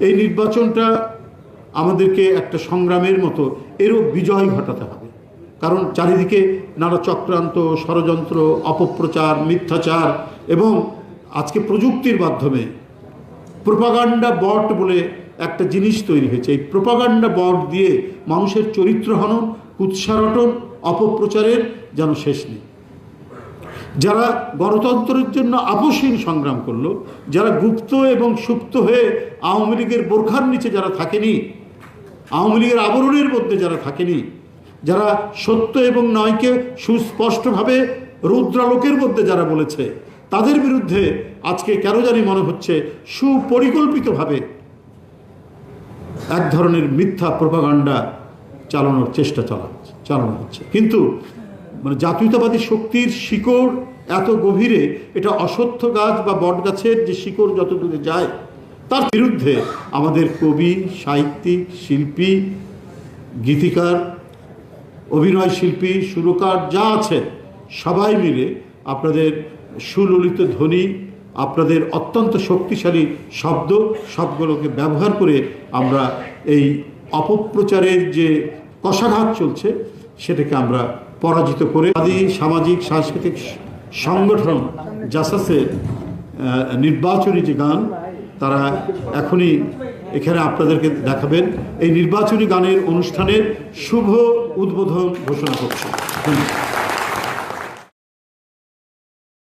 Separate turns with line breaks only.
এই নির্বাচনটা আমাদেরকে একটা সংগ্রামের মতো এরও বিজয় ঘটাতে হবে। কারণ চারিদিকে নানা চক্রান্ত, ষড়যন্ত্র, অপপ্রচার, মিথ্যাচার এবং আজকে প্রযুক্তির মাধ্যমে প্রোপাগান্ডা বট বলে একটা জিনিস তৈরি হয়েছে। এই প্রোপাগান্ডা বট দিয়ে মানুষের চরিত্র হনন, কুৎসারটন, অপপ্রচারের যেন শেষ নেই। যারা গণতন্ত্রের জন্য আপোষহীন সংগ্রাম করলো, যারা গুপ্ত এবং সুপ্ত হয়ে আওয়ামী লীগের বোরখার নিচে যারা থাকেনি, আওয়ামী লীগের আবরণের মধ্যে যারা থাকেনি, যারা সত্য এবং নয়কে সুস্পষ্টভাবে রৌদ্রালোকের মধ্যে যারা বলেছে, তাদের বিরুদ্ধে আজকে কেন জানি মনে হচ্ছে সুপরিকল্পিতভাবে এক ধরনের মিথ্যা প্রোপাগান্ডা চালানোর চেষ্টা চালানো হচ্ছে। কিন্তু মানে জাতীয়তাবাদী শক্তির শিকড় এত গভীরে, এটা অশ্বত্থ গাছ বা বট গাছের যে শিকড় যত দূরে যায়, তার বিরুদ্ধে আমাদের কবি, সাহিত্যিক, শিল্পী, গীতিকার, অভিনয় শিল্পী, সুরকার যা আছে সবাই মিলে আপনাদের সুললিত ধ্বনি, আপনাদের অত্যন্ত শক্তিশালী শব্দ, সবগুলোকে ব্যবহার করে আমরা এই অপপ্রচারের যে কষাঘাত চলছে সেটাকে আমরা পরাজিত করে আদি সামাজিক সাংস্কৃতিক সংগঠন জাসাসের নির্বাচনী যে গান তারা এখনই এখানে আপনাদেরকে দেখাবেন। এই নির্বাচনী গানের অনুষ্ঠানের শুভ উদ্বোধন ঘোষণা করছে। ধন্যবাদ।